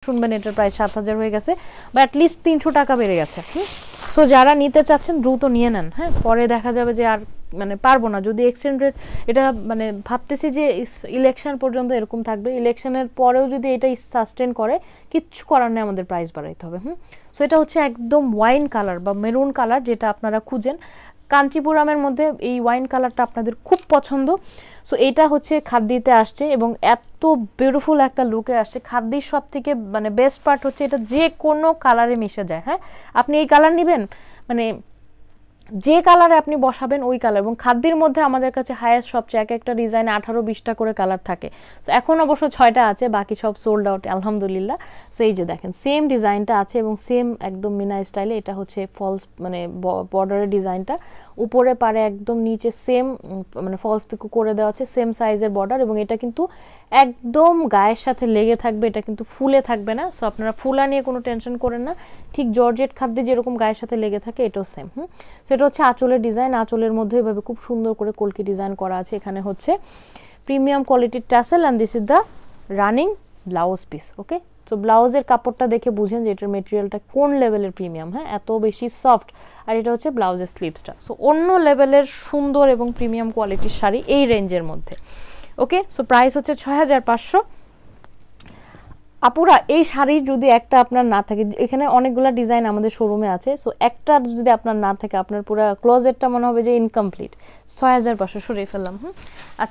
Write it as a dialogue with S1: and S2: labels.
S1: শুনবেন এটার প্রাইস 7000 হয়ে গেছে বা অ্যাটলিস্ট 300 টাকা বেড়ে গেছে। সো যারা নিতে চাচ্ছেন দ্রুত নিয়ে নেন, হ্যাঁ, পরে দেখা যাবে যে আর মানে পারবো না, যদি এক্সচেঞ্জ রেট এটা মানে ভাবতেছি যে ইলেকশন পর্যন্ত এরকম থাকবে, ইলেকশনের পরেও যদি এটা সাস্টেন করে কিচ্ছু করার নেই, আমাদের প্রাইস বাড়াইতে হবে। সো এটা হচ্ছে একদম ওয়াইন কালার বা মেরুন কালার যেটা আপনারা খুঁজেন, কাঞ্চিপুরামের মধ্যে এই ওয়াইন কালারটা আপনাদের খুব পছন্দ। সো এইটা হচ্ছে খাদ্যিতে আসছে এবং এত বিউটিফুল একটা লুকে আসছে। খাদ্যির সব থেকে মানে বেস্ট পার্ট হচ্ছে এটা যে কোনো কালারে মিশে যায়। হ্যাঁ, আপনি এই কালার নেবেন মানে যে কালারে আপনি বসাবেন ওই কালার, এবং খাদ্যের মধ্যে আমাদের কাছে হায়েস্ট সবচেয়ে এক একটা ডিজাইনে 18-20টা করে কালার থাকে। তো এখন অবশ্য 6টা আছে, বাকি সব সোল্ড আউট আলহামদুলিল্লাহ। সো এই যে দেখেন সেম ডিজাইনটা আছে এবং সেম একদম মিনা স্টাইলে, এটা হচ্ছে ফলস মানে বর্ডারের ডিজাইনটা, উপরে পারে একদম নিচে সেম মানে ফলস পিকো করে দেওয়া আছে, সেম সাইজের বর্ডার, এবং এটা কিন্তু একদম গায়ের সাথে লেগে থাকবে, এটা কিন্তু ফুলে থাকবে না। সো আপনারা ফুলা নিয়ে কোনো টেনশন করেন না, ঠিক জর্জেট খাদ্যে যেরকম গায়ের সাথে লেগে থাকে এটাও সেম। সো এটা হচ্ছে আঁচলের ডিজাইন, আঁচলের মধ্যে এভাবে খুব সুন্দর করে কলকি ডিজাইন করা আছে। এখানে হচ্ছে প্রিমিয়াম কোয়ালিটির tassel and this is the running blouse piece. Okay, so ব্লাউজের কাপড়টা দেখে বুঝেন যে এটার মেটেরিয়ালটা কোন লেভেলের প্রিমিয়াম, হ্যাঁ, এত বেশি সফট। আর এটা হচ্ছে ব্লাউজের স্লিভসটা। সো অন্য লেভেলের সুন্দর এবং প্রিমিয়াম কোয়ালিটির শাড়ি এই রেঞ্জের মধ্যে। ওকে, সো প্রাইস হচ্ছে 6500। আপুরা এই শাড়ির যদি একটা আপনার না থাকে, এখানে অনেকগুলো ডিজাইন আমাদের শোরুমে আছে, সো একটা যদি আপনার না থাকে আপনার পুরো ক্লোজেটটা মনে হবে যে ইনকমপ্লিট। 6500 সরিয়ে ফেললাম। আচ্ছা,